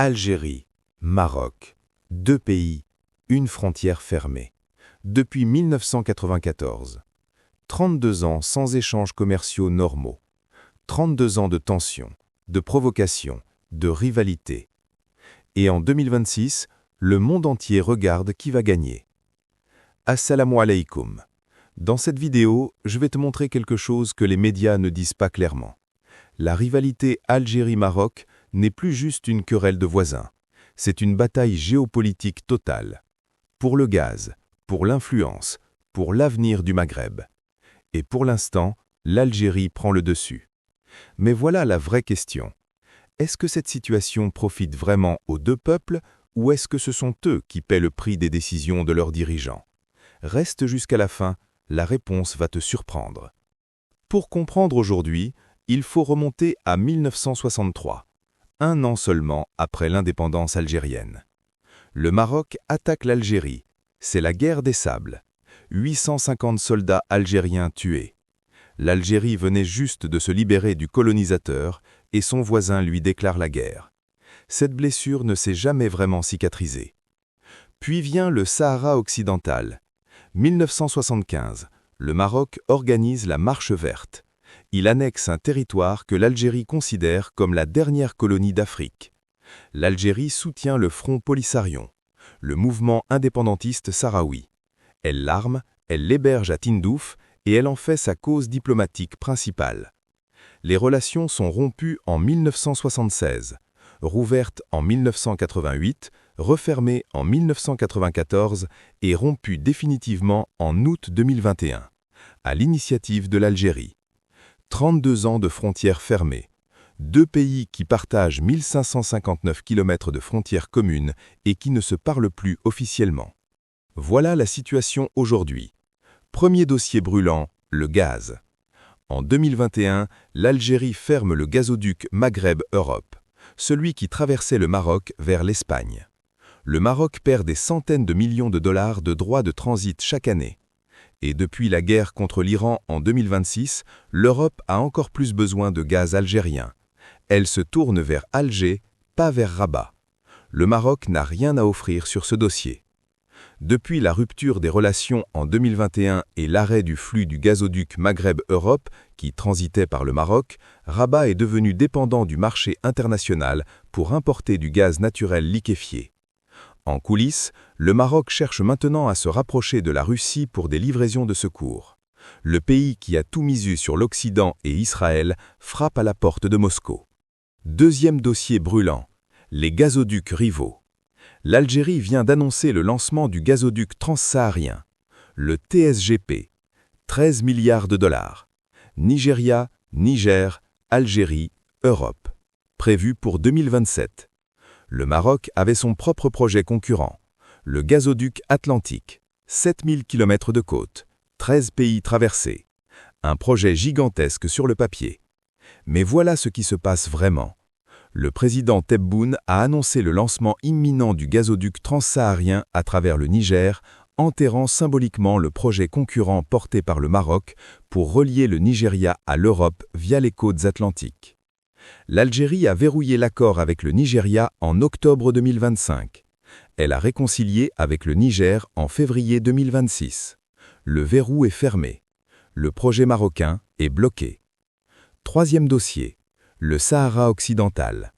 Algérie, Maroc, deux pays, une frontière fermée. Depuis 1994. 32 ans sans échanges commerciaux normaux. 32 ans de tensions, de provocations, de rivalités. Et en 2026, le monde entier regarde qui va gagner. Assalamu alaikum. Dans cette vidéo, je vais te montrer quelque chose que les médias ne disent pas clairement. La rivalité Algérie-Maroc n'est plus juste une querelle de voisins. C'est une bataille géopolitique totale. Pour le gaz, pour l'influence, pour l'avenir du Maghreb. Et pour l'instant, l'Algérie prend le dessus. Mais voilà la vraie question. Est-ce que cette situation profite vraiment aux deux peuples ou est-ce que ce sont eux qui paient le prix des décisions de leurs dirigeants? Reste jusqu'à la fin, la réponse va te surprendre. Pour comprendre aujourd'hui, il faut remonter à 1963, un an seulement après l'indépendance algérienne. Le Maroc attaque l'Algérie. C'est la guerre des sables. 850 soldats algériens tués. L'Algérie venait juste de se libérer du colonisateur et son voisin lui déclare la guerre. Cette blessure ne s'est jamais vraiment cicatrisée. Puis vient le Sahara occidental. 1975, le Maroc organise la Marche verte. Il annexe un territoire que l'Algérie considère comme la dernière colonie d'Afrique. L'Algérie soutient le Front Polisario, le mouvement indépendantiste sahraoui. Elle l'arme, elle l'héberge à Tindouf et elle en fait sa cause diplomatique principale. Les relations sont rompues en 1976, rouvertes en 1988, refermées en 1994 et rompues définitivement en août 2021, à l'initiative de l'Algérie. 32 ans de frontières fermées. Deux pays qui partagent 1559 km de frontières communes et qui ne se parlent plus officiellement. Voilà la situation aujourd'hui. Premier dossier brûlant, le gaz. En 2021, l'Algérie ferme le gazoduc Maghreb-Europe, celui qui traversait le Maroc vers l'Espagne. Le Maroc perd des centaines de millions de dollars de droits de transit chaque année. Et depuis la guerre contre l'Iran en 2026, l'Europe a encore plus besoin de gaz algérien. Elle se tourne vers Alger, pas vers Rabat. Le Maroc n'a rien à offrir sur ce dossier. Depuis la rupture des relations en 2021 et l'arrêt du flux du gazoduc Maghreb-Europe, qui transitait par le Maroc, Rabat est devenu dépendant du marché international pour importer du gaz naturel liquéfié. En coulisses, le Maroc cherche maintenant à se rapprocher de la Russie pour des livraisons de secours. Le pays qui a tout misé sur l'Occident et Israël frappe à la porte de Moscou. Deuxième dossier brûlant, les gazoducs rivaux. L'Algérie vient d'annoncer le lancement du gazoduc transsaharien, le TSGP, 13 milliards de dollars. Nigeria, Niger, Algérie, Europe, prévu pour 2027. Le Maroc avait son propre projet concurrent, le gazoduc atlantique, 7000 km de côte, 13 pays traversés. Un projet gigantesque sur le papier. Mais voilà ce qui se passe vraiment. Le président Tebboune a annoncé le lancement imminent du gazoduc transsaharien à travers le Niger, enterrant symboliquement le projet concurrent porté par le Maroc pour relier le Nigeria à l'Europe via les côtes atlantiques. L'Algérie a verrouillé l'accord avec le Nigeria en octobre 2025. Elle a réconcilié avec le Niger en février 2026. Le verrou est fermé. Le projet marocain est bloqué. Troisième dossier, le Sahara occidental.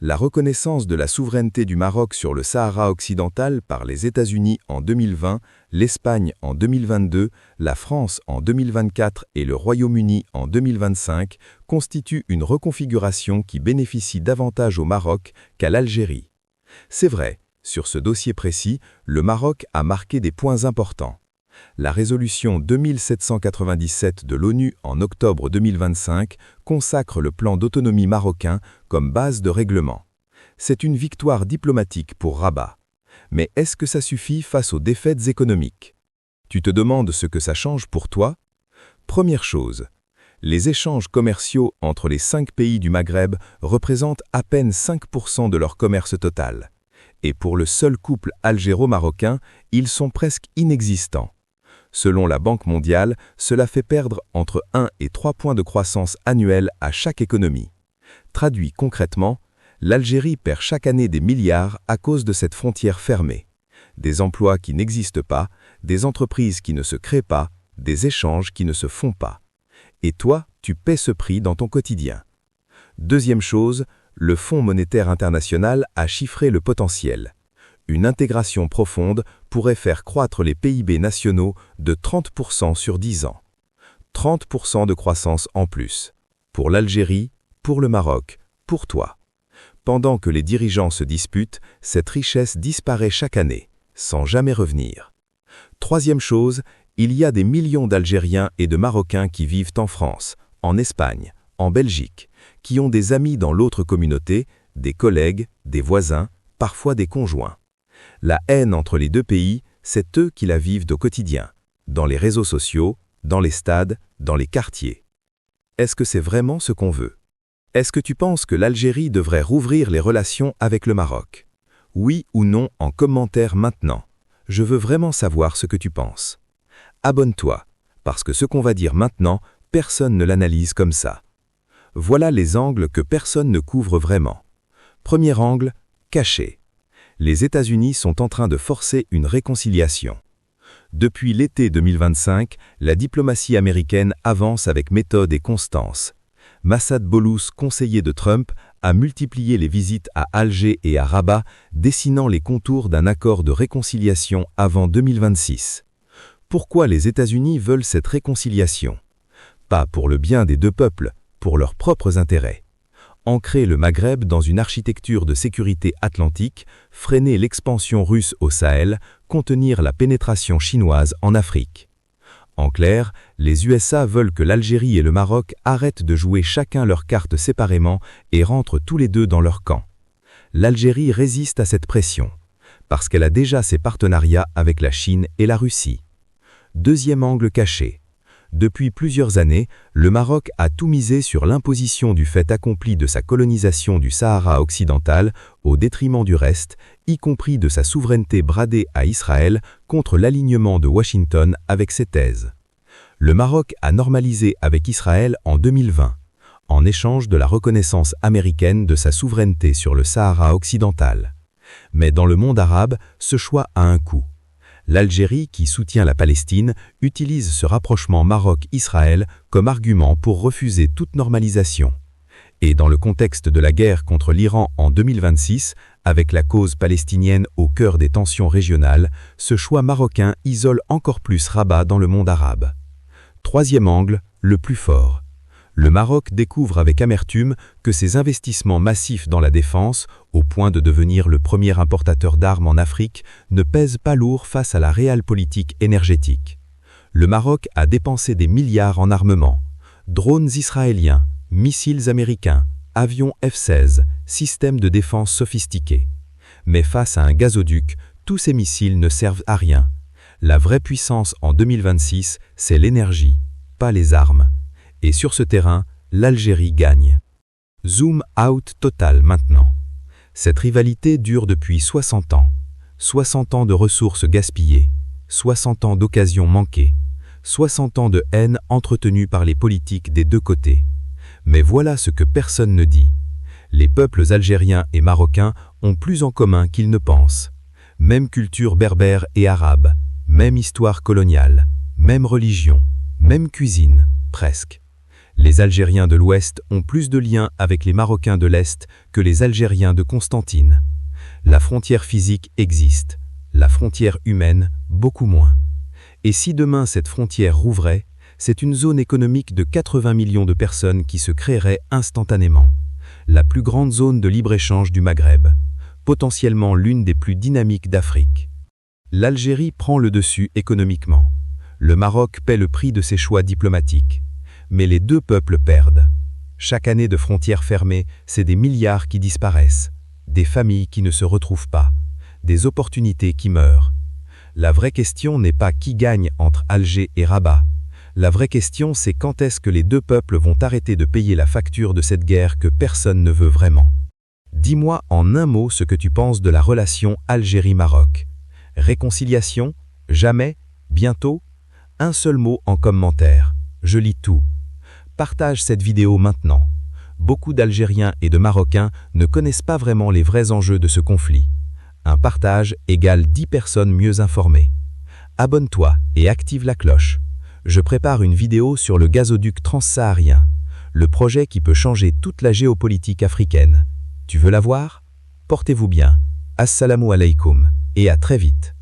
La reconnaissance de la souveraineté du Maroc sur le Sahara occidental par les États-Unis en 2020, l'Espagne en 2022, la France en 2024 et le Royaume-Uni en 2025 constitue une reconfiguration qui bénéficie davantage au Maroc qu'à l'Algérie. C'est vrai, sur ce dossier précis, le Maroc a marqué des points importants. La résolution 2797 de l'ONU en octobre 2025 consacre le plan d'autonomie marocain comme base de règlement. C'est une victoire diplomatique pour Rabat. Mais est-ce que ça suffit face aux défaites économiques? Tu te demandes ce que ça change pour toi? Première chose, les échanges commerciaux entre les 5 pays du Maghreb représentent à peine 5% de leur commerce total. Et pour le seul couple algéro-marocain, ils sont presque inexistants. Selon la Banque mondiale, cela fait perdre entre 1 et 3 points de croissance annuelle à chaque économie. Traduit concrètement, L'Algérie perd chaque année des milliards à cause de cette frontière fermée. Des emplois qui n'existent pas, des entreprises qui ne se créent pas, des échanges qui ne se font pas. Et toi, tu paies ce prix dans ton quotidien. Deuxième chose, le Fonds monétaire international a chiffré le potentiel. Une intégration profonde pourrait faire croître les PIB nationaux de 30% sur 10 ans. 30% de croissance en plus. Pour l'Algérie, pour le Maroc, pour toi. Pendant que les dirigeants se disputent, cette richesse disparaît chaque année, sans jamais revenir. Troisième chose, il y a des millions d'Algériens et de Marocains qui vivent en France, en Espagne, en Belgique, qui ont des amis dans l'autre communauté, des collègues, des voisins, parfois des conjoints. La haine entre les deux pays, c'est eux qui la vivent au quotidien, dans les réseaux sociaux, dans les stades, dans les quartiers. Est-ce que c'est vraiment ce qu'on veut? Est-ce que tu penses que l'Algérie devrait rouvrir les relations avec le Maroc? Oui ou non en commentaire maintenant. Je veux vraiment savoir ce que tu penses. Abonne-toi, parce que ce qu'on va dire maintenant, personne ne l'analyse comme ça. Voilà les angles que personne ne couvre vraiment. Premier angle, caché. Les États-Unis sont en train de forcer une réconciliation. Depuis l'été 2025, la diplomatie américaine avance avec méthode et constance. Massad Boulos, conseiller de Trump, a multiplié les visites à Alger et à Rabat, dessinant les contours d'un accord de réconciliation avant 2026. Pourquoi les États-Unis veulent cette réconciliation? Pas pour le bien des deux peuples, pour leurs propres intérêts. Ancrer le Maghreb dans une architecture de sécurité atlantique, freiner l'expansion russe au Sahel, contenir la pénétration chinoise en Afrique. En clair, les USA veulent que l'Algérie et le Maroc arrêtent de jouer chacun leurs cartes séparément et rentrent tous les deux dans leur camp. L'Algérie résiste à cette pression, parce qu'elle a déjà ses partenariats avec la Chine et la Russie. Deuxième angle caché. Depuis plusieurs années, le Maroc a tout misé sur l'imposition du fait accompli de sa colonisation du Sahara occidental au détriment du reste, y compris de sa souveraineté bradée à Israël contre l'alignement de Washington avec ses thèses. Le Maroc a normalisé avec Israël en 2020, en échange de la reconnaissance américaine de sa souveraineté sur le Sahara occidental. Mais dans le monde arabe, ce choix a un coût. L'Algérie, qui soutient la Palestine, utilise ce rapprochement Maroc-Israël comme argument pour refuser toute normalisation. Et dans le contexte de la guerre contre l'Iran en 2026, avec la cause palestinienne au cœur des tensions régionales, ce choix marocain isole encore plus Rabat dans le monde arabe. Troisième angle, le plus fort. Le Maroc découvre avec amertume que ses investissements massifs dans la défense, au point de devenir le premier importateur d'armes en Afrique, ne pèsent pas lourd face à la réelle politique énergétique. Le Maroc a dépensé des milliards en armement. Drones israéliens, missiles américains, avions F-16, systèmes de défense sophistiqués. Mais face à un gazoduc, tous ces missiles ne servent à rien. La vraie puissance en 2026, c'est l'énergie, pas les armes. Et sur ce terrain, l'Algérie gagne. Zoom out total maintenant. Cette rivalité dure depuis 60 ans. 60 ans de ressources gaspillées, 60 ans d'occasions manquées, 60 ans de haine entretenue par les politiques des deux côtés. Mais voilà ce que personne ne dit. Les peuples algériens et marocains ont plus en commun qu'ils ne pensent. Même culture berbère et arabe, même histoire coloniale, même religion, même cuisine, presque. Les Algériens de l'Ouest ont plus de liens avec les Marocains de l'Est que les Algériens de Constantine. La frontière physique existe, la frontière humaine, beaucoup moins. Et si demain cette frontière rouvrait, c'est une zone économique de 80 millions de personnes qui se créerait instantanément. La plus grande zone de libre-échange du Maghreb, potentiellement l'une des plus dynamiques d'Afrique. L'Algérie prend le dessus économiquement. Le Maroc paie le prix de ses choix diplomatiques. Mais les deux peuples perdent. Chaque année de frontières fermées, c'est des milliards qui disparaissent, des familles qui ne se retrouvent pas, des opportunités qui meurent. La vraie question n'est pas qui gagne entre Alger et Rabat. La vraie question, c'est quand est-ce que les deux peuples vont arrêter de payer la facture de cette guerre que personne ne veut vraiment. Dis-moi en un mot ce que tu penses de la relation Algérie-Maroc. Réconciliation? Jamais? Bientôt? Un seul mot en commentaire. Je lis tout. Partage cette vidéo maintenant. beaucoup d'Algériens et de Marocains ne connaissent pas vraiment les vrais enjeux de ce conflit. Un partage égale 10 personnes mieux informées. Abonne-toi et active la cloche. Je prépare une vidéo sur le gazoduc transsaharien, le projet qui peut changer toute la géopolitique africaine. Tu veux la voir? Portez-vous bien. Assalamu alaikum et à très vite.